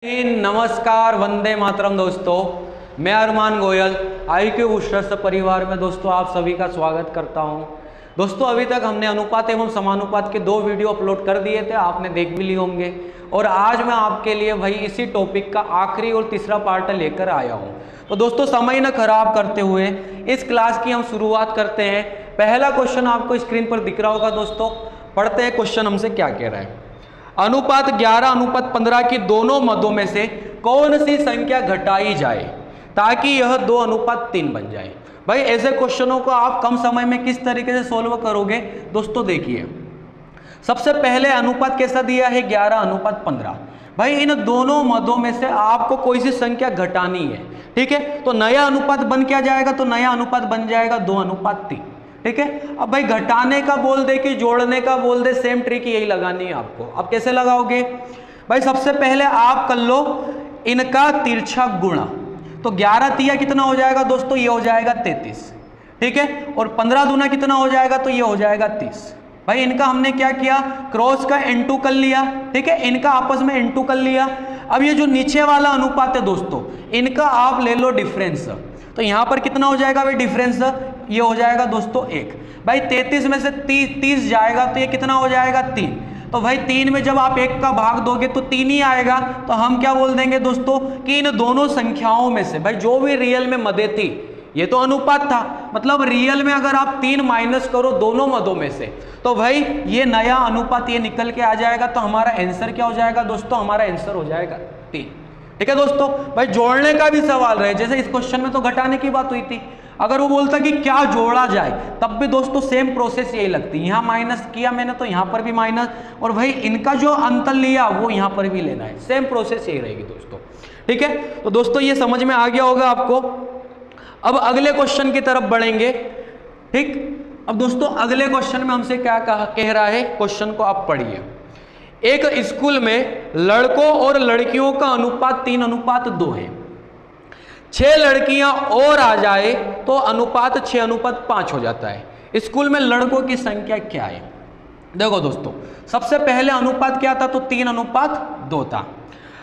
नमस्कार, वंदे मातरम दोस्तों। मैं अरमान गोयल IQ बूस्टर्स परिवार में दोस्तों आप सभी का स्वागत करता हूं। दोस्तों अभी तक हमने अनुपात एवं समानुपात के 2 वीडियो अपलोड कर दिए थे, आपने देख भी लिए होंगे। और आज मैं आपके लिए भाई इसी टॉपिक का आखिरी और तीसरा पार्ट लेकर आया हूं। तो दोस्तों समय न खराब करते हुए इस क्लास की हम शुरुआत करते हैं। पहला क्वेश्चन आपको स्क्रीन पर दिख रहा होगा दोस्तों, पढ़ते हैं क्वेश्चन हमसे क्या कह रहा है। अनुपात 11 अनुपात 15 की दोनों मदों में से कौन सी संख्या घटाई जाए ताकि यह 2 अनुपात 3 बन जाए। भाई ऐसे क्वेश्चनों को आप कम समय में किस तरीके से सोल्व करोगे दोस्तों, देखिए सबसे पहले अनुपात कैसा दिया है 11 अनुपात 15। भाई इन दोनों मदों में से आपको कोई सी संख्या घटानी है, ठीक है। तो नया अनुपात बन क्या जाएगा, तो नया अनुपात बन जाएगा 2 अनुपात 3, ठीक है। अब भाई घटाने का बोल दे कि जोड़ने का बोल दे, सेम ट्रिक यही लगानी है आपको। अब कैसे लगाओगे भाई, सबसे पहले आप कर लो इनका तिरछा गुणा। तो 11 तिया कितना हो जाएगा दोस्तों, ये हो जाएगा 33, ठीक है। और 15 दूना कितना हो जाएगा, तो ये हो जाएगा 30। भाई इनका हमने क्या किया, क्रॉस का n2 कर लिया, ठीक है। इनका आपस में n2 कर लिया। अब ये जो नीचे वाला अनुपात है दोस्तों, इनका आप ले लो डिफरेंस। तो यहां पर कितना हो जाएगा भाई डिफरेंस, ये हो जाएगा दोस्तों 1। भाई 33 में से 30 जाएगा तो ये कितना हो जाएगा 3। तो भाई 3 में जब आप 1 का भाग दोगे तो 3 ही आएगा। तो हम क्या बोल देंगे दोस्तों कि इन दोनों संख्याओं में से भाई जो भी रियल में मदे थी, ये तो अनुपात था, मतलब रियल में अगर आप 3 माइनस करो दोनों मदों में से, तो भाई ये नया अनुपात ये निकल के आ जाएगा। तो हमारा आंसर क्या हो जाएगा दोस्तों, हमारा आंसर हो जाएगा 3, ठीक है दोस्तों। भाई जोड़ने का भी सवाल रहे, जैसे इस क्वेश्चन में तो घटाने की बात हुई थी, अगर वो बोलता कि क्या जोड़ा जाए तब भी दोस्तों सेम प्रोसेस यही लगती है। यहाँ माइनस किया मैंने तो यहाँ पर भी माइनस, और भाई इनका जो अंतर लिया वो यहाँ पर भी लेना है, सेम प्रोसेस यही रहेगी दोस्तों, ठीक है। तो दोस्तों ये समझ में आ गया होगा आपको। अब अगले क्वेश्चन की तरफ बढ़ेंगे, ठीक। अब दोस्तों अगले क्वेश्चन में हमसे क्या कह रहा है, क्वेश्चन को आप पढ़िए। एक स्कूल में लड़कों और लड़कियों का अनुपात 3 अनुपात 2 है। 6 लड़कियां और आ जाए तो अनुपात 6 अनुपात 5 हो जाता है। स्कूल में लड़कों की संख्या क्या है। देखो दोस्तों सबसे पहले अनुपात क्या था, तो 3 अनुपात 2 था।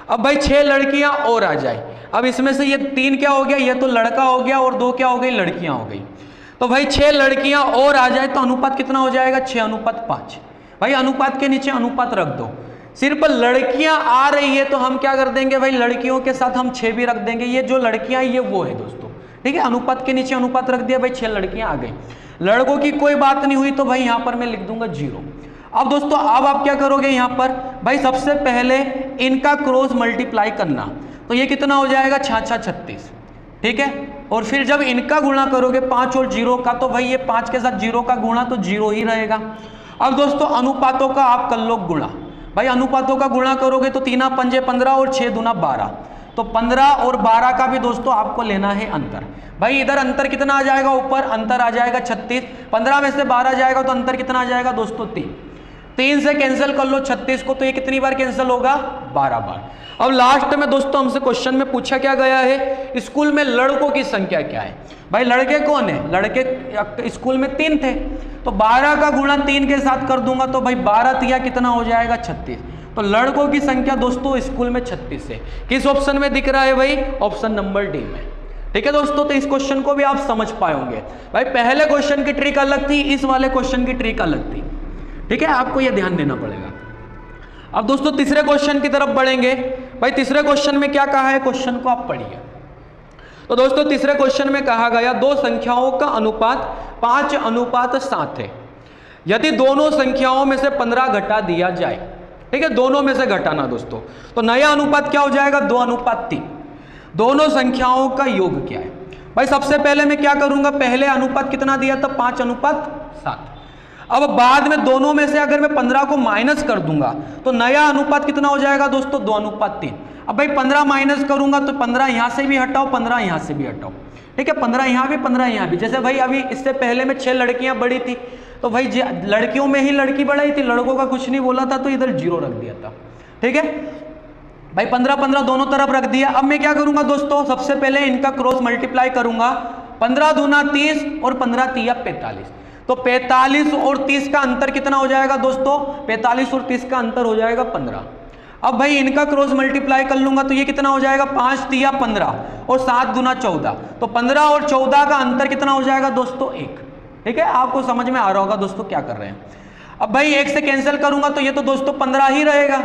अब भाई 6 लड़कियां और आ जाए, अब इसमें से ये 3 क्या हो गया, ये तो लड़का हो गया, और 2 क्या हो गई, लड़कियां हो गई। तो भाई 6 लड़कियां और आ जाए तो अनुपात कितना हो जाएगा, 6 अनुपात 5। भाई अनुपात के नीचे अनुपात रख दो। सिर्फ लड़कियां आ रही है तो हम क्या कर देंगे भाई, लड़कियों के साथ हम 6 भी रख देंगे। ये जो लड़कियां ये वो है दोस्तों, ठीक है। अनुपात के नीचे अनुपात रख दिया, भाई 6 लड़कियां आ गई। लड़कों की कोई बात नहीं हुई तो भाई यहां पर मैं लिख दूंगा 0। अब दोस्तों अब आप क्या करोगे यहां पर, भाई सबसे पहले इनका क्रॉस मल्टीप्लाई करना। तो ये कितना हो जाएगा 6 36, ठीक है। और फिर जब इनका गुणा करोगे 5 और 0 का, तो भाई ये 5 के साथ 0 का गुणा तो 0 ही रहेगा। अब दोस्तों अनुपातों का आप कर लो गुणा। भाई अनुपातों का गुणा करोगे तो 3 पंजे 15 और 6 दूना 12। तो 15 और 12 का भी दोस्तों आपको लेना है अंतर। भाई इधर अंतर कितना आ जाएगा, ऊपर अंतर आ जाएगा 36। 15 में से 12 जाएगा तो अंतर कितना आ जाएगा दोस्तों 3 से कैंसिल कर लो 36 को, तो ये कितनी बार कैंसिल होगा, 12 बार। अब लास्ट में दोस्तों हमसे क्वेश्चन में पूछा क्या गया है, स्कूल में लड़कों की संख्या क्या है। भाई लड़के कौन है, लड़के स्कूल में 3 थे, तो 12 का गुणा 3 के साथ कर दूंगा तो भाई 12 तिया कितना हो जाएगा 36। तो लड़कों की संख्या दोस्तों स्कूल में 36 है। किस ऑप्शन में दिख रहा है भाई, ऑप्शन नंबर डी में, ठीक है दोस्तों। तो इस क्वेश्चन को भी आप समझ पाए होंगे। भाई पहले क्वेश्चन की ट्रिक अलग थी, इस वाले क्वेश्चन की ट्रिक अलग थी, ठीक है। आपको यह ध्यान देना पड़ेगा। अब दोस्तों तीसरे क्वेश्चन की तरफ बढ़ेंगे। भाई तीसरे क्वेश्चन में क्या कहा है, क्वेश्चन को आप पढ़िए। तो दोस्तों तीसरे क्वेश्चन में कहा गया 2 संख्याओं का अनुपात 5 अनुपात 7 है। यदि दोनों संख्याओं में से 15 घटा दिया जाए, ठीक है, दोनों में से घटाना दोस्तों, तो नया अनुपात क्या हो जाएगा, 2 अनुपात 3। दोनों संख्याओं का योग क्या है। भाई सबसे पहले मैं क्या करूंगा, पहले अनुपात कितना दिया था, 5 अनुपात 7। अब बाद में दोनों में से अगर मैं 15 को माइनस कर दूंगा तो नया अनुपात कितना हो जाएगा दोस्तों, 2 अनुपात 3। अब भाई 15 माइनस करूंगा तो 15 यहां से भी हटाओ, 15 यहां से भी हटाओ, ठीक है। 15 यहां भी 15 यहां भी। जैसे भाई अभी इससे पहले में 6 लड़कियां बड़ी थी, तो भाई लड़कियों में ही लड़की बढ़ाई थी, लड़कों का कुछ नहीं बोला था तो इधर 0 रख दिया था, ठीक है। भाई 15 दोनों तरफ रख दिया। अब मैं क्या करूंगा दोस्तों, सबसे पहले इनका क्रॉस मल्टीप्लाई करूंगा। 15 दूना 30 और 15 तिया 45। तो 45 और 30 का अंतर कितना हो जाएगा दोस्तों, 45 और 30 का अंतर हो जाएगा 15। अब भाई इनका क्रॉस मल्टीप्लाई कर लूंगा तो ये कितना हो जाएगा, 5 तिया 15 और 7 दूना 14, तो 15 और 14 का अंतर कितना हो जाएगा दोस्तों, 1। ठीक है, आपको समझ में आ रहा होगा दोस्तों क्या कर रहे हैं। अब भाई 1 से कैंसिल करूंगा तो ये तो दोस्तों 15 ही रहेगा।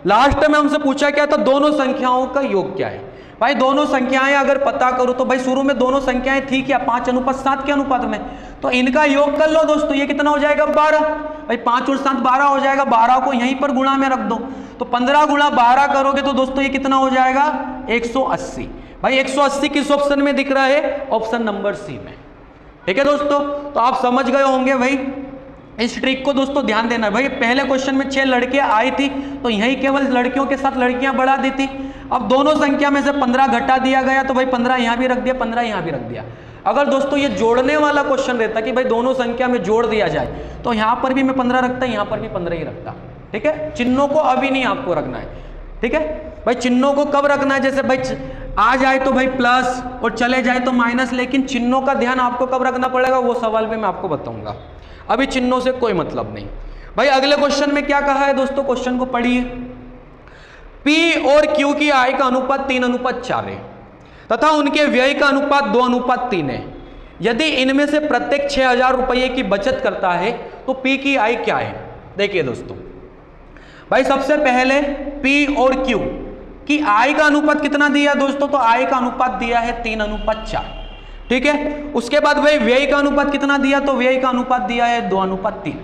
लास्ट में हमसे पूछा क्या था, दोनों संख्याओं का योग क्या है। भाई दोनों संख्याएं अगर पता करो तो भाई शुरू में दोनों संख्याएं थी क्या, 5:7 के अनुपात में, तो इनका योग कर लो दोस्तों, ये कितना हो जाएगा 12। भाई 5 और 7 12 हो जाएगा, 12 को यहीं पर गुणा में रख दो, तो 15 गुणा 12 करोगे तो दोस्तों ये कितना हो जाएगा 180। भाई 180 किस ऑप्शन में दिख रहा है, ऑप्शन नंबर सी में। ठीक है दोस्तों, तो आप समझ गए होंगे भाई इस ट्रिक को दोस्तों ध्यान देना है। भाई पहले क्वेश्चन में 6 लड़कियां आई थी तो यही केवल लड़कियों के साथ लड़कियां बढ़ा दी थी। अब दोनों संख्या में से 15 घटा दिया गया तो भाई 15 यहां भी रख दिया, 15 यहां भी रख दिया। अगर दोस्तों ये जोड़ने वाला क्वेश्चन रहता कि भाई दोनों संख्या में जोड़ दिया जाए तो यहां पर भी मैं 15 रखता, यहां पर भी 15 ही रखता। ठीक है, चिन्हों को अभी नहीं आपको रखना है। ठीक है भाई, चिन्हों को कब रखना है, जैसे भाई आ जाए तो भाई प्लस और चले जाए तो माइनस, लेकिन चिन्हों का ध्यान आपको कब रखना पड़ेगा वो सवाल भी मैं आपको बताऊंगा। अभी चिन्हों से कोई मतलब नहीं। भाई अगले क्वेश्चन में क्या कहा है दोस्तों, क्वेश्चन को पढ़िए। P और Q की आय का अनुपात 3:4 है तथा उनके व्यय का अनुपात 2:3 है। यदि इनमें से प्रत्येक 6000 रुपये की बचत करता है तो P की आय क्या है। देखिए दोस्तों, भाई सबसे पहले P और Q की आय का अनुपात कितना दिया दोस्तों, तो आय का अनुपात दिया है 3:4। ठीक है, उसके बाद भाई व्यय का अनुपात कितना दिया, तो व्यय का अनुपात दिया है 2:3।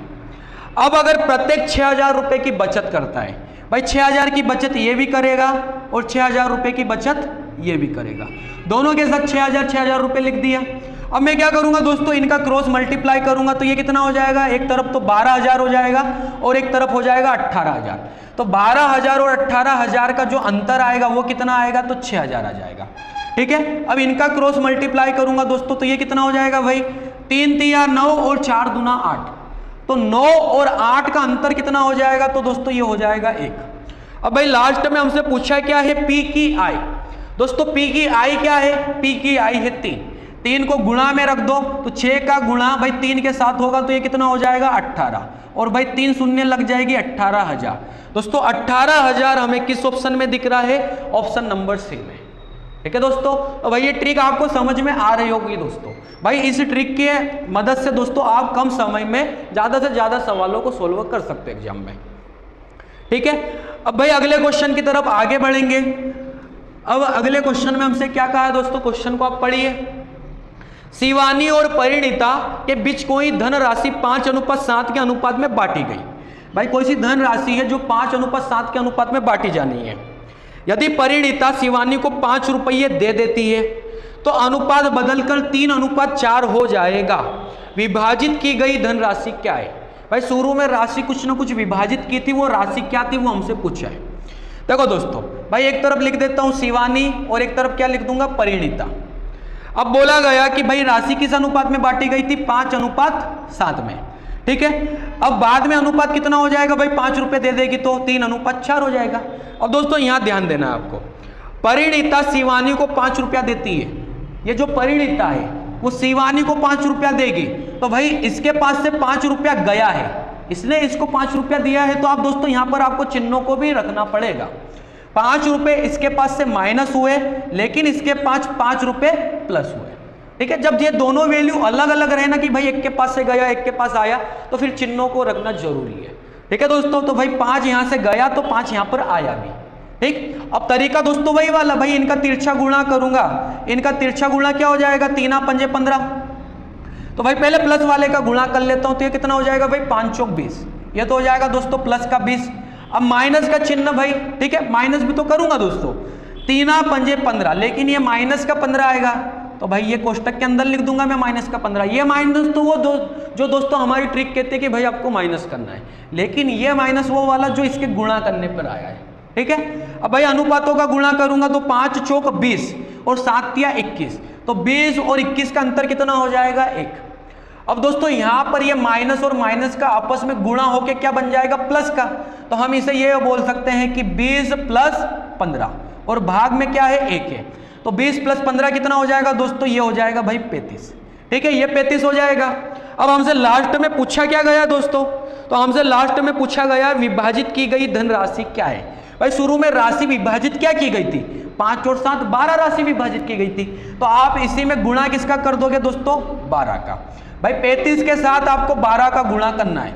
अब अगर प्रत्येक 6000 रुपए की बचत करता है, भाई 6000 की बचत ये भी करेगा और 6000 रुपए की बचत ये भी करेगा, दोनों के साथ 6000 रुपए लिख दिया। अब मैं क्या करूंगा दोस्तों, इनका क्रॉस मल्टीप्लाई करूंगा तो ये कितना हो जाएगा, एक तरफ तो 12000 हो जाएगा और एक तरफ हो जाएगा 18000। तो 12000 और 18000 का जो अंतर आएगा वो कितना आएगा, तो 6000 आ जाएगा। ठीक है, अब इनका क्रॉस मल्टीप्लाई करूंगा दोस्तों तो ये कितना हो जाएगा भाई, 3 तिया 9 और 4 दूना 8, तो 9 और 8 का अंतर कितना हो जाएगा, तो दोस्तों ये हो जाएगा 1। अब भाई लास्ट में हमसे पूछा क्या है, P की आय। दोस्तों P की आय क्या है, P की आय है 3 को गुणा में रख दो तो 6 का गुणा भाई 3 के साथ होगा तो ये कितना हो जाएगा 18, और भाई 3 शून्य लग जाएगी 18000। दोस्तों 18000 हमें किस ऑप्शन में दिख रहा है, ऑप्शन नंबर सी में। ठीक है दोस्तों, तो भाई ये ट्रिक आपको समझ में आ रही होगी दोस्तों। भाई इस ट्रिक के मदद से दोस्तों आप कम समय में ज्यादा से ज्यादा सवालों को सोल्व कर सकते हैं एग्जाम में। ठीक है, अब भाई अगले क्वेश्चन की तरफ आगे बढ़ेंगे। अब अगले क्वेश्चन में हमसे क्या कहा है दोस्तों, क्वेश्चन को आप पढ़िए। शिवानी और परिणीता के बीच कोई धन राशि 5:7 के अनुपात में बांटी गई। भाई कोई सी धन राशि है जो 5:7 के अनुपात में बांटी जानी है। यदि परिणीता शिवानी को 5 रुपये दे देती है तो अनुपात बदलकर 3:4 हो जाएगा। विभाजित की गई धनराशि क्या है। भाई शुरू में राशि कुछ ना कुछ विभाजित की थी, वो राशि क्या थी वो हमसे पूछा है। देखो दोस्तों, भाई एक तरफ लिख देता हूं शिवानी और एक तरफ क्या लिख दूंगा, परिणीता। अब बोला गया कि भाई राशि किस अनुपात में बांटी गई थी, 5:7 में। ठीक है, अब बाद में अनुपात कितना हो जाएगा, भाई 5 रुपए दे देगी तो 3:4 हो जाएगा। अब दोस्तों यहां ध्यान देना है आपको, परिणीता शिवानी को 5 रुपया देती है। ये जो परिणीता है वो शिवानी को 5 रुपया देगी, तो भाई इसके पास से 5 रुपया गया है, इसने इसको 5 रुपया दिया है, तो आप दोस्तों यहां पर आपको चिन्हों को भी रखना पड़ेगा। 5 रुपए इसके पास से माइनस हुए, लेकिन इसके पास 5 रुपए प्लस हुए। ठीक है, जब ये दोनों वैल्यू अलग अलग रहे ना कि भाई एक के पास से गया एक के पास आया, तो फिर चिन्हों को रखना जरूरी है। ठीक है दोस्तों, तो भाई 5 यहां से गया तो 5 यहां पर आया भी। ठीक, अब तरीका दोस्तों वही वाला, भाई इनका तिरछा गुणा करूंगा, इनका तिरछा गुणा क्या हो जाएगा, 3 5 15। तो भाई पहले प्लस वाले का गुणा कर लेता हूं, तो ये कितना हो जाएगा भाई 5 चौक 20, ये तो हो जाएगा दोस्तों प्लस का 20। अब माइनस का चिन्ह भाई, ठीक है माइनस भी तो करूंगा दोस्तों, 3 5 15, लेकिन ये माइनस का 15 आएगा, तो भाई ये कोष्टक के अंदर लिख दूंगा मैं माइनस का 15। ये माइनस तो वो जो दोस्तों हमारी ट्रिक कहते हैं कि भाई आपको माइनस करना है, लेकिन ये माइनस वो वाला जो इसके गुणा करने पर आया है। ठीक है, अब भाई अनुपातों का गुणा करूंगा तो 5 चौक 20 और 7 तिया 21, तो 20 और 21 का अंतर कितना हो जाएगा 1। अब दोस्तों यहां पर ये माइनस और माइनस का आपस में गुणा होके क्या बन जाएगा, प्लस का, तो हम इसे ये बोल सकते हैं कि 20 प्लस 15 और भाग में क्या है 1 है, तो 20 प्लस 15 कितना हो जाएगा दोस्तों, ये हो जाएगा भाई 35। ठीक है, ये 35 हो जाएगा। अब हमसे लास्ट में पूछा क्या गया दोस्तों, तो हमसे लास्ट में पूछा गया विभाजित की गई धनराशि क्या है। भाई शुरू में राशि विभाजित क्या की गई थी, 5 और 7 12 राशि विभाजित की गई थी, तो आप इसी में गुणा किसका कर दोगे दोस्तों, 12 का। भाई 35 के साथ आपको 12 का गुणा करना है,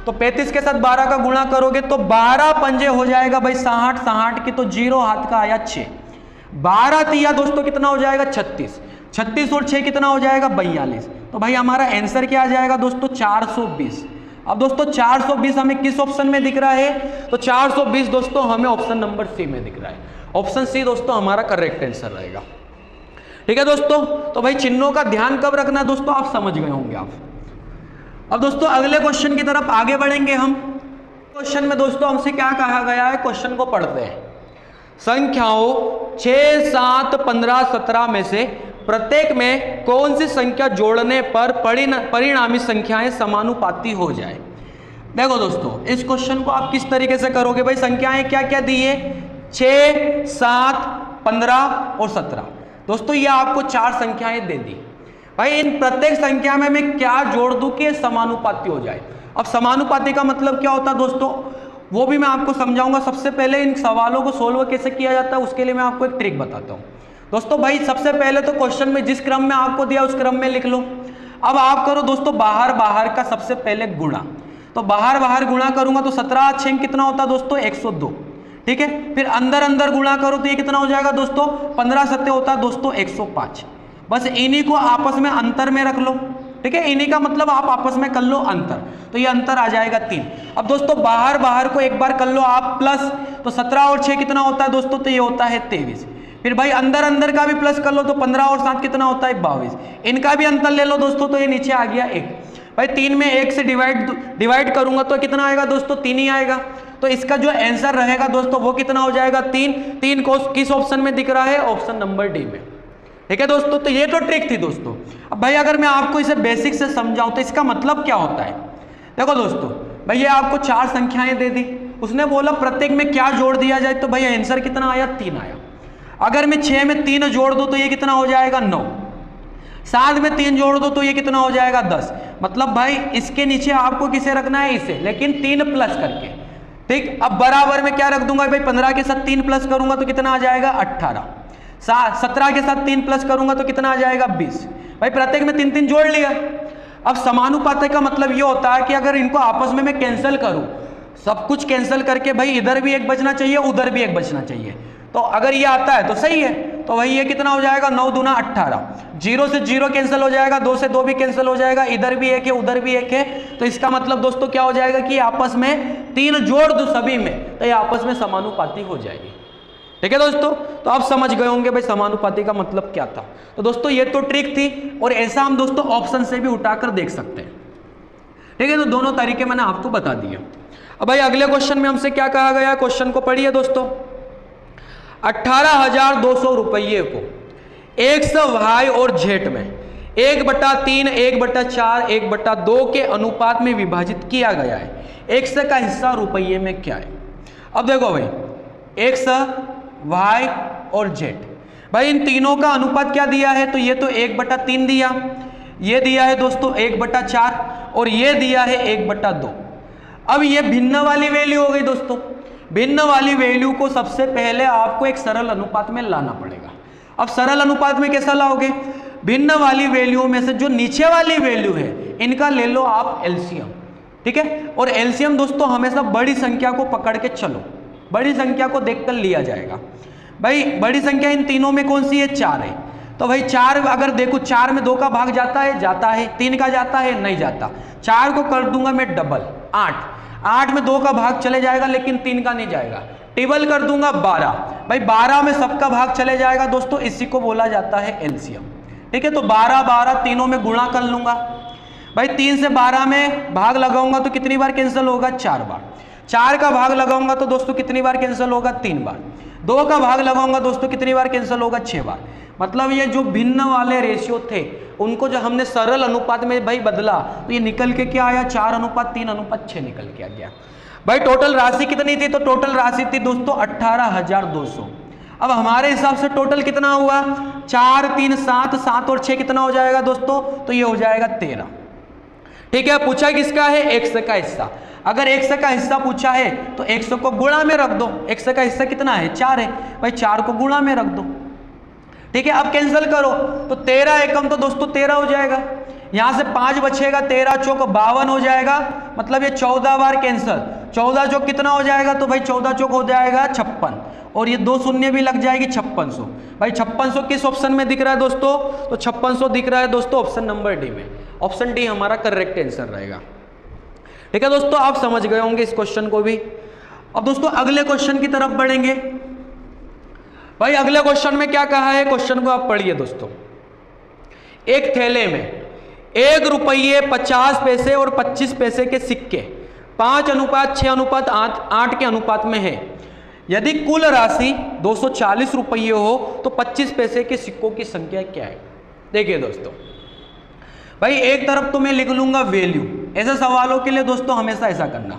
तो 35 के साथ 12 का गुणा करोगे तो 12 पंजे हो जाएगा भाई 60, 60 की तो 0 हाथ का आया 6, 12 तिया दोस्तों कितना हो जाएगा 36, 36 और 6 कितना हो जाएगा 42। तो भाई हमारा आंसर क्या आ जाएगा दोस्तों 420। अब दोस्तों 420 हमें किस ऑप्शन में दिख रहा है, तो 420 दोस्तों हमें ऑप्शन नंबर सी में दिख रहा है। ऑप्शन सी दोस्तों हमारा करेक्ट आंसर रहेगा। ठीक है दोस्तों, तो भाई चिन्हों का ध्यान कब रखना है दोस्तों, आप समझ गए होंगे आप। अब दोस्तों अगले क्वेश्चन की तरफ आगे बढ़ेंगे हम। क्वेश्चन में दोस्तों हमसे क्या कहा गया है, क्वेश्चन को पढ़ते हैं। संख्याओं 6, 7, 15, 17 में से प्रत्येक में कौन सी संख्या जोड़ने पर परिणामी संख्याएं समानुपाती हो जाए। देखो दोस्तों इस क्वेश्चन को आप किस तरीके से करोगे, भाई संख्याएं क्या क्या दी है, 6, 7, 15 और 17। दोस्तों ये आपको 4 संख्याएं दे दी, भाई इन प्रत्येक संख्या में मैं क्या जोड़ दूं कि समानुपाती हो जाए। अब समानुपाती का मतलब क्या होता है दोस्तों, वो भी मैं आपको समझाऊंगा। सबसे पहले इन सवालों को सोल्व कैसे किया जाता है उसके लिए मैं आपको एक ट्रिक बताता हूं दोस्तों। भाई सबसे पहले तो क्वेश्चन में जिस क्रम में आपको दिया उस क्रम में लिख लो। अब आप करो दोस्तों बाहर बाहर का सबसे पहले गुणा, तो बाहर बाहर गुणा करूंगा तो 17 6 कितना होता है दोस्तों 102। ठीक है, फिर अंदर अंदर गुणा करो तो ये कितना हो जाएगा दोस्तों 15 7 होता है दोस्तों 105। बस इन्हीं को आपस में अंतर में रख लो। ठीक है, इन्हीं का मतलब आप आपस में कर लो अंतर, तो ये अंतर आ जाएगा 3। अब दोस्तों बाहर बाहर को एक बार कर लो आप प्लस, तो 17 और 6 कितना होता है दोस्तों, तो ये होता है 23। फिर भाई अंदर अंदर का भी प्लस कर लो तो 15 और 7 कितना होता है 22। इनका भी अंतर ले लो दोस्तों, तो ये नीचे आ गया 1। भाई 3 में 1 से डिवाइड करूंगा तो कितना आएगा दोस्तों 3 ही आएगा। तो इसका जो आंसर रहेगा दोस्तों वो कितना हो जाएगा 3। 3 को किस ऑप्शन में दिख रहा है, ऑप्शन नंबर डी में। ठीक है दोस्तों, तो ये तो ट्रिक थी दोस्तों। अब भाई अगर मैं आपको इसे बेसिक से समझाऊं तो इसका मतलब क्या होता है। देखो दोस्तों भाई ये आपको 4 संख्याएं दे दी, उसने बोला प्रत्येक में क्या जोड़ दिया जाए, तो भाई आंसर कितना आया 3 आया। अगर मैं 6 में 3 जोड़ दूं तो ये कितना हो जाएगा 9, 7 में 3 जोड़ दो तो ये कितना हो जाएगा 10। मतलब भाई इसके नीचे आपको किसे रखना है, इसे, लेकिन 3 प्लस करके। ठीक, अब बराबर में क्या रख दूंगा भाई 15 के साथ 3 प्लस करूंगा तो कितना आ जाएगा 18। 17 के साथ 3 प्लस करूंगा तो कितना आ जाएगा 20। भाई प्रत्येक में 3 3 जोड़ लिया। अब समानुपाती का मतलब ये होता है कि अगर इनको आपस में मैं कैंसिल करूं, सब कुछ कैंसिल करके भाई इधर भी एक बचना चाहिए उधर भी एक बचना चाहिए, तो अगर ये आता है तो सही है। तो भाई ये कितना हो जाएगा 9 दूना 18, 0 से 0 कैंसिल हो जाएगा, 2 से 2 भी कैंसिल हो जाएगा, इधर भी 1 है उधर भी 1 है। तो इसका मतलब दोस्तों क्या हो जाएगा कि आपस में 3 जोड़ दो सभी में तो ये आपस में समानुपाती हो जाएगी। ठीक है दोस्तों, तो आप समझ गए होंगे भाई समानुपाती का मतलब क्या था। तो दोस्तों ये तो ट्रिक थी, और ऐसा हम दोस्तों ऑप्शन से भी उठाकर देख सकते हैं। ठीक है, तो दोनों तरीके मैंने आपको बता दिए। अब भाई अगले क्वेश्चन में हमसे क्या कहा गया, क्वेश्चन को पढ़िए दोस्तों। 18,200 रुपये को एक्स वाई और जेड में 1/3, 1/4, 1/2 के अनुपात में विभाजित किया गया है। एक्स का हिस्सा रुपये में क्या है। अब देखो भाई एक्स वाई और जेड, भाई इन तीनों का अनुपात क्या दिया है, तो ये तो 1/3 दिया, ये दिया है दोस्तों 1/4 और ये दिया है 1/2। अब ये भिन्न वाली वैल्यू हो गई दोस्तों। भिन्न वाली वैल्यू को सबसे पहले आपको एक सरल अनुपात में लाना पड़ेगा। अब सरल अनुपात में कैसा लाओगे, भिन्न वाली वैल्यू में से जो नीचे वाली वैल्यू है इनका ले लो आप एलसीएम। ठीक है, और एलसीएम दोस्तों हमेशा बड़ी संख्या को पकड़ के चलो, बड़ी संख्या को देखकर लिया जाएगा। भाई बड़ी संख्या इन तीनों में कौन सी है, 4 है। तो भाई 4 अगर देखो 4 में 2 का भाग जाता है, जाता है, 3 का जाता है, नहीं जाता। 4 को कर दूंगा मैं डबल 8, 8 में 2 का भाग चले जाएगा लेकिन 3 का नहीं जाएगा, टेबल कर दूंगा 12। भाई 12 में सबका भाग चले जाएगा दोस्तों, इसी को बोला जाता है एलसीएम। ठीक है, तो 12 12 तीनों में गुणा कर लूंगा। भाई 3 से 12 में भाग लगाऊंगा तो कितनी बार कैंसिल होगा, 4 बार। 4 का भाग लगाऊंगा तो दोस्तों कितनी बार कैंसिल होगा, 3 बार। 2 का भाग लगाऊंगा दोस्तों कितनी बार कैंसिल होगा, 6 बार। मतलब ये जो भिन्न वाले रेशियो थे उनको जो हमने सरल अनुपात में भाई बदला तो ये निकल के क्या आया, 4:3:6 निकल के आ गया। भाई टोटल राशि कितनी थी, तो टोटल राशि थी दोस्तों 18,200। अब हमारे हिसाब से टोटल कितना हुआ, 4 3 7, 7 और 6 कितना हो जाएगा दोस्तों, तो ये हो जाएगा 13। ठीक है, पूछा किसका है, एक्स का हिस्सा। अगर 100 का हिस्सा पूछा है तो 100 को गुणा में रख दो। 100 का हिस्सा कितना है? 4 है भाई, 4 को गुणा में रख दो। ठीक है, अब कैंसिल करो तो 13 एकम तो दोस्तों 13 हो जाएगा, यहां से 5 बचेगा, 13 चौक 52 हो जाएगा, मतलब ये 14 बार कैंसिल। 14 चौक कितना हो जाएगा? तो भाई 14 चौक हो जाएगा 56, और ये 2 शून्य भी लग जाएगी 5600। भाई 5600 किस ऑप्शन में दिख रहा है दोस्तों? तो 5600 दिख रहा है दोस्तों ऑप्शन नंबर डी में। ऑप्शन डी हमारा करेक्ट आंसर रहेगा। ठीक है दोस्तों, आप समझ गए होंगे इस क्वेश्चन को भी। अब दोस्तों अगले क्वेश्चन की तरफ बढ़ेंगे। भाई अगले क्वेश्चन में क्या कहा है? क्वेश्चन को आप पढ़िए दोस्तों। एक थैले में 1 रुपये 50 पैसे और 25 पैसे के सिक्के 5:6:8 के अनुपात में है। यदि कुल राशि 240 रुपये हो तो 25 पैसे के सिक्कों की संख्या क्या है? देखिए दोस्तों, भाई एक तरफ तो मैं लिख लूंगा वैल्यू। ऐसे सवालों के लिए दोस्तों हमेशा ऐसा करना,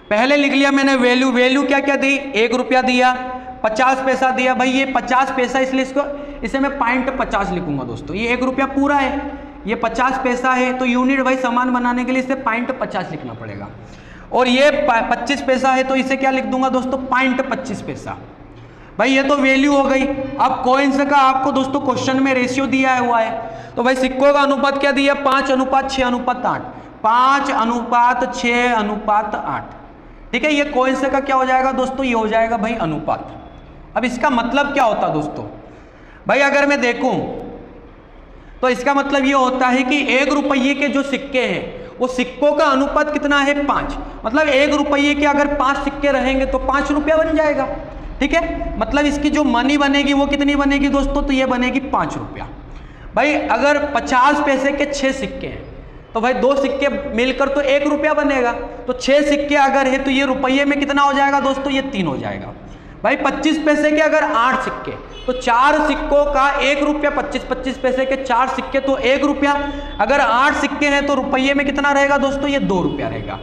पहले लिख लिया मैंने वैल्यू। वैल्यू क्या क्या दी? 1 रुपया दिया, 50 पैसा दिया। भाई ये 50 पैसा, इसलिए इसे मैं .50 लिखूंगा दोस्तों। ये 1 रुपया पूरा है, ये 50 पैसा है, तो यूनिट भाई समान बनाने के लिए इसे .50 लिखना पड़ेगा। और ये 25 पैसा है तो इसे क्या लिख दूंगा दोस्तों? .25 पैसा। भाई ये तो वैल्यू हो गई। अब कॉइन्स का आपको दोस्तों क्वेश्चन में रेशियो दिया हुआ है, तो भाई सिक्कों का अनुपात क्या दिया? 5:6:8। 5:6:8। ठीक है, ये कॉइन्स का क्या हो जाएगा दोस्तों? ये हो जाएगा भाई अनुपात। अब इसका मतलब क्या होता है दोस्तों? भाई अगर मैं देखूं तो इसका मतलब ये होता है कि 1 रुपये के जो सिक्के हैं वो सिक्कों का अनुपात कितना है? 5। मतलब 1 रुपये के अगर 5 सिक्के रहेंगे तो 5 रुपया बन जाएगा। ठीक है, मतलब इसकी जो मनी बनेगी वो कितनी बनेगी दोस्तों? तो ये बनेगी 5 रुपया। भाई अगर 50 पैसे के 6 सिक्के हैं तो भाई 2 सिक्के मिलकर तो 1 रुपया बनेगा। तो 6 सिक्के अगर है तो ये रुपये में कितना हो जाएगा दोस्तों? ये 3 हो जाएगा। भाई 25 पैसे के अगर 8 सिक्के तो 4 सिक्कों का 1 रुपया, 25 पैसे के 4 सिक्के तो 1 रुपया। अगर 8 सिक्के हैं तो रुपये में कितना रहेगा दोस्तों? ये 2 रुपया रहेगा।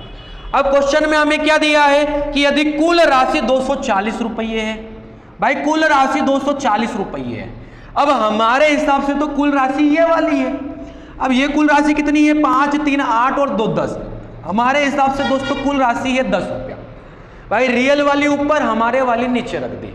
अब क्वेश्चन में हमें क्या दिया है कि यदि कुल राशि 240 रुपये है। भाई कुल राशि 240 रुपये है। अब हमारे हिसाब से तो कुल राशि ये वाली है। अब ये कुल राशि कितनी है? 5, 3, 8 और 2, 10। हमारे हिसाब से दोस्तों कुल राशि है 10 रुपया। भाई रियल वाली ऊपर, हमारे वाली नीचे रख दी।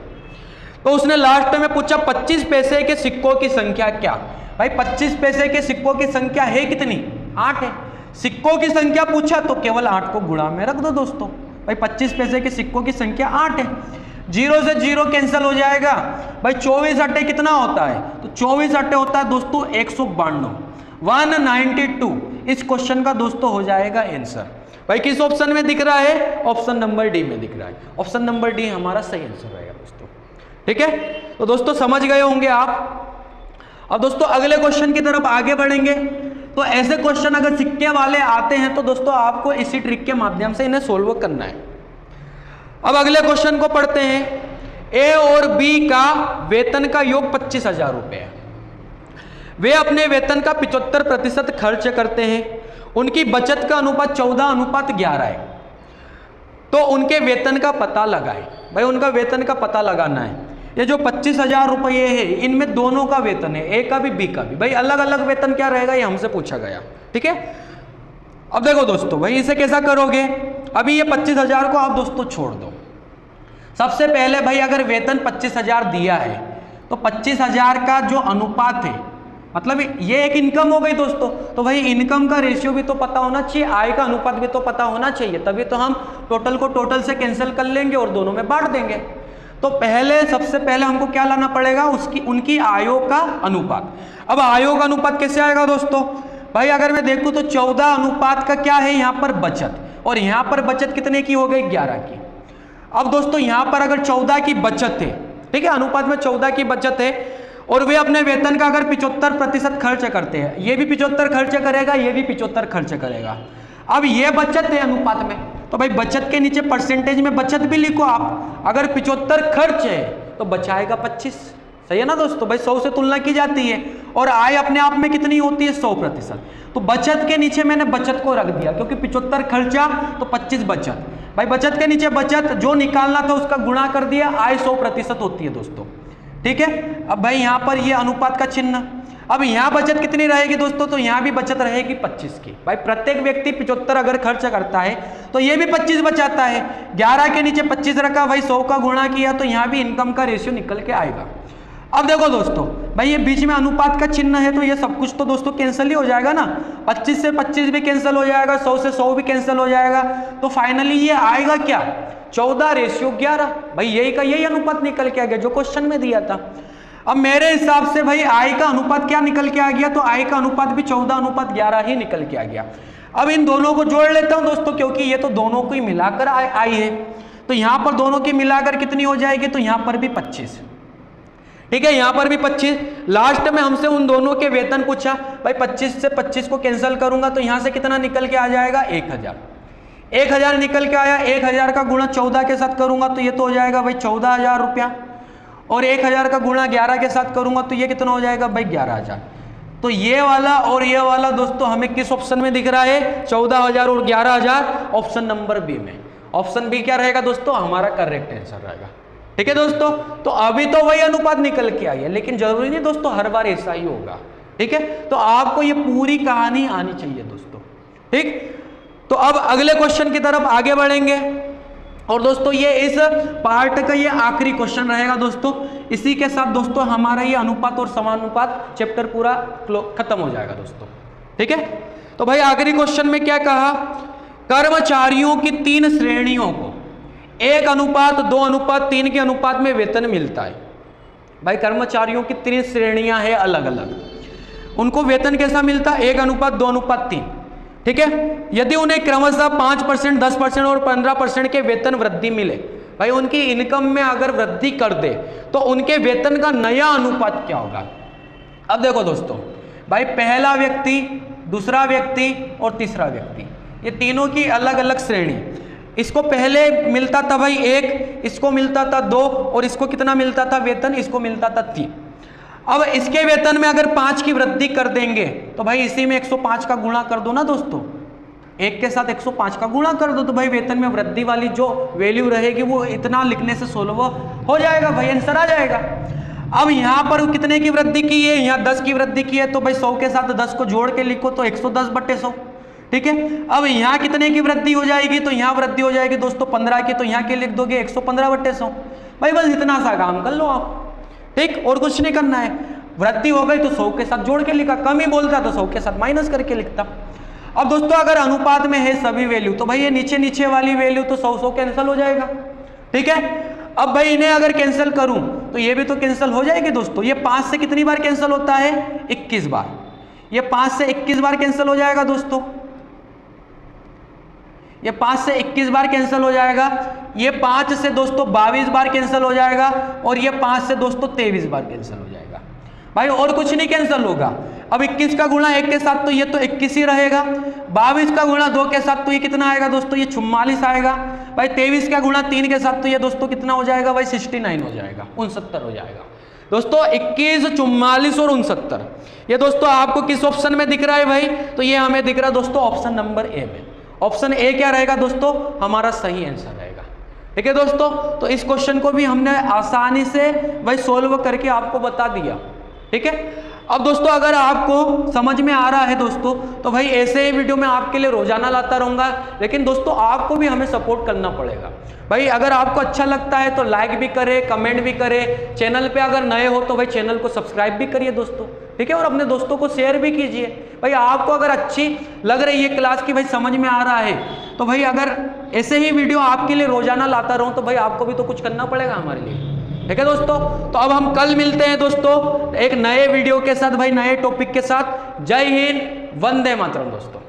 तो उसने लास्ट में पूछा 25 पैसे के सिक्कों की संख्या क्या? भाई 25 पैसे के सिक्कों की संख्या है कितनी? 8 है। सिक्कों की संख्या पूछा तो केवल 8 को गुणा में रख दो दोस्तों। भाई 25 पैसे के सिक्कों की संख्या 8 है। 0 से 0 कैंसिल हो जाएगा। भाई 24 अट्टे कितना होता है? तो 24 अट्टे होता है दोस्तों 192, 192। इस क्वेश्चन का दोस्तों हो जाएगा आंसर। भाई किस ऑप्शन में दिख रहा है? ऑप्शन नंबर डी में दिख रहा है। ऑप्शन नंबर डी हमारा सही आंसर रहेगा दोस्तों। ठीक है, तो दोस्तों समझ गए होंगे आप। अब दोस्तों अगले क्वेश्चन की तरफ आगे बढ़ेंगे। तो ऐसे क्वेश्चन अगर सिक्के वाले आते हैं तो दोस्तों आपको इसी ट्रिक के माध्यम से इन्हें सोल्व करना है। अब अगले क्वेश्चन को पढ़ते हैं। ए और बी का वेतन का योग 25,000 रुपये है। वे अपने वेतन का 75% खर्च करते हैं। उनकी बचत का अनुपात 14:11 है। तो उनके वेतन का पता लगाएं। भाई उनका वेतन का पता लगाना है। ये जो 25,000 रुपये है इनमें दोनों का वेतन है, ए का भी बी का भी। भाई अलग अलग वेतन क्या रहेगा ये हमसे पूछा गया। ठीक है, अब देखो दोस्तों, भाई इसे कैसा करोगे? अभी ये 25,000 को आप दोस्तों छोड़ दो। सबसे पहले भाई अगर वेतन 25,000 दिया है तो 25,000 का जो अनुपात है, मतलब ये एक इनकम हो गई दोस्तों। तो भाई इनकम का रेशियो भी तो पता होना चाहिए, आय का अनुपात भी तो पता होना चाहिए, तभी तो हम टोटल को टोटल से कैंसिल कर लेंगे और दोनों में बांट देंगे। तो सबसे पहले हमको क्या लाना पड़ेगा? उनकी आयों का अनुपात। अब आयों का अनुपात कैसे आएगा दोस्तों? भाई अगर मैं देखूं तो 14 अनुपात का क्या है यहाँ पर? बचत। और यहाँ पर बचत कितने की हो गई? 11 की। अब दोस्तों यहाँ पर अगर 14 की बचत है, ठीक है, अनुपात में 14 की बचत है, और वे अपने वेतन का अगर 75% खर्च करते हैं, ये भी 75 खर्च करेगा, ये भी 75 खर्च करेगा। अब ये बचत है अनुपात में, तो भाई बचत के नीचे परसेंटेज में बचत भी लिखो आप। अगर 75 खर्च है तो बचाएगा 25। सही है ना दोस्तों? भाई 100 से तुलना की जाती है और आय अपने आप में कितनी होती है? 100%। तो बचत के नीचे मैंने बचत को रख दिया, क्योंकि 75 खर्चा तो 25 बचत। भाई बचत के नीचे बचत जो निकालना था उसका गुणा कर दिया, आय 100% होती है दोस्तों। ठीक है, अब भाई यहाँ पर ये अनुपात का चिन्ह। अब यहाँ बचत कितनी रहेगी दोस्तों, तो यहाँ भी बचत रहेगी 25 की। भाई प्रत्येक व्यक्ति 75 अगर खर्च करता है तो ये भी 25 बचाता है। 11 के नीचे 25 रखा, भाई 100 का गुणा किया तो यहाँ भी इनकम का रेशियो निकल के आएगा। अब देखो दोस्तों, भाई ये बीच में अनुपात का चिन्ह है तो ये सब कुछ तो दोस्तों कैंसिल ही हो जाएगा ना। 25 से 25 भी कैंसिल हो जाएगा, 100 से 100 भी कैंसिल हो जाएगा, तो फाइनली ये आएगा क्या, 14:11। भाई यही का यही अनुपात निकल के आ गया जो क्वेश्चन में दिया था। अब मेरे हिसाब से भाई आई का अनुपात क्या निकल के आ गया, तो आई का अनुपात भी 14:11 ही निकल के आ गया। अब इन दोनों को जोड़ लेता हूं दोस्तों, क्योंकि ये तो दोनों को ही मिलाकर आई है, तो यहां पर दोनों की मिलाकर कितनी हो जाएगी, तो यहां पर भी 25, ठीक है, यहां पर भी 25। लास्ट में हमसे उन दोनों के वेतन पूछा, भाई 25 से 25 को कैंसिल करूंगा तो यहां से कितना निकल के आ जाएगा, 1000 निकल के आया। 1000 का गुणा 14 के साथ करूंगा तो ये तो हो जाएगा भाई 14,000 रुपया, और 1000 का गुणा 11 के साथ करूंगा तो ये कितना हो जाएगा भाई 11,000। तो ये वाला और ये वाला दोस्तों हमें किस ऑप्शन में दिख रहा है, 14,000 और 11,000, ऑप्शन नंबर बी में। ऑप्शन बी क्या रहेगा दोस्तों, हमारा करेक्ट आंसर रहेगा। ठीक है दोस्तों, तो अभी तो वही अनुपात निकल के आई है, लेकिन जरूरी नहीं दोस्तों हर बार ऐसा ही होगा। ठीक है, तो आपको ये पूरी कहानी आनी चाहिए दोस्तों। ठीक, तो अब अगले क्वेश्चन की तरफ आगे बढ़ेंगे, और दोस्तों ये इस पार्ट का ये आखिरी क्वेश्चन रहेगा दोस्तों। इसी के साथ दोस्तों हमारा ये अनुपात और समानुपात चैप्टर पूरा खत्म हो जाएगा दोस्तों। ठीक है, तो भाई आखिरी क्वेश्चन में क्या कहा, कर्मचारियों की 3 श्रेणियों को 1:2:3 के अनुपात में वेतन मिलता है। भाई कर्मचारियों की 3 श्रेणियां हैं अलग अलग, उनको वेतन कैसा मिलता है, 1:2:3। ठीक है, यदि उन्हें क्रमशः 5%, 10% और 15% के वेतन वृद्धि मिले, भाई उनकी इनकम में अगर वृद्धि कर दे तो उनके वेतन का नया अनुपात क्या होगा। अब देखो दोस्तों, भाई पहला व्यक्ति, दूसरा व्यक्ति और तीसरा व्यक्ति, ये तीनों की अलग अलग श्रेणी। इसको पहले मिलता था भाई 1, इसको मिलता था 2, और इसको कितना मिलता था वेतन, इसको मिलता था 3। अब इसके वेतन में अगर 5 की वृद्धि कर देंगे तो भाई इसी में 105 का गुणा कर दो ना दोस्तों, 1 के साथ 105 का गुणा कर दो, तो भाई वेतन में वृद्धि वाली जो वैल्यू रहेगी वो इतना लिखने से सोल्व हो जाएगा, भाई आंसर आ जाएगा। अब यहाँ पर कितने की वृद्धि की है, यहाँ 10 की वृद्धि की है, तो भाई 100 के साथ 10 को जोड़ के लिखो तो 110/100। ठीक है, अब यहाँ कितने की वृद्धि हो जाएगी, तो यहाँ वृद्धि हो जाएगी दोस्तों 15 की, तो यहाँ के लिख दोगे 115/100। भाई बस इतना सा काम कर लो आप। ठीक, और कुछ नहीं करना है। वृद्धि हो गई तो 100 के साथ जोड़ के लिखा, कम ही बोलता तो 100 के साथ माइनस करके लिखता। अब दोस्तों अगर अनुपात में है सभी वैल्यू तो भाई ये नीचे नीचे वाली वैल्यू तो 100 कैंसिल हो जाएगा। ठीक है, अब भाई इन्हें अगर कैंसिल करूं तो ये भी तो कैंसिल हो जाएगी दोस्तों। ये 5 से कितनी बार कैंसिल होता है, 21 बार। ये 5 से 21 बार कैंसिल हो जाएगा दोस्तों, ये 5 से 21 बार कैंसिल हो जाएगा। ये 5 से दोस्तों 22 बार कैंसिल हो जाएगा, और ये 5 से दोस्तों 23 बार कैंसिल हो जाएगा। भाई और कुछ नहीं कैंसिल होगा। अब 21 का गुणा 1 के साथ तो ये तो 21 ही रहेगा। 22 का गुणा 2 के साथ तो ये कितना आएगा दोस्तों, ये 44 आएगा। भाई 23 का गुणा 3 के साथ तो ये दोस्तों कितना हो जाएगा, भाई 69 हो जाएगा, 69 हो जाएगा दोस्तों। 21, 44 और 69 ये दोस्तों आपको किस ऑप्शन में दिख रहा है भाई, तो ये हमें दिख रहा है दोस्तों ऑप्शन नंबर ए में। ऑप्शन ए क्या रहेगा दोस्तों, हमारा सही आंसर रहेगा। ठीक है दोस्तों, तो इस क्वेश्चन को भी हमने आसानी से भाई सोल्व करके आपको बता दिया। ठीक है, अब दोस्तों अगर आपको समझ में आ रहा है दोस्तों तो भाई ऐसे ही वीडियो मैं आपके लिए रोजाना लाता रहूंगा, लेकिन दोस्तों आपको भी हमें सपोर्ट करना पड़ेगा। भाई अगर आपको अच्छा लगता है तो लाइक भी करें, कमेंट भी करें, चैनल पे अगर नए हो तो भाई चैनल को सब्सक्राइब भी करिए दोस्तों। ठीक है, और अपने दोस्तों को शेयर भी कीजिए। भाई आपको अगर अच्छी लग रही है क्लास की, भाई समझ में आ रहा है, तो भाई अगर ऐसे ही वीडियो आपके लिए रोजाना लाता रहूं तो भाई आपको भी तो कुछ करना पड़ेगा हमारे लिए। ठीक है दोस्तों, तो अब हम कल मिलते हैं दोस्तों एक नए वीडियो के साथ, भाई नए टॉपिक के साथ। जय हिंद, वंदे मातरम दोस्तों।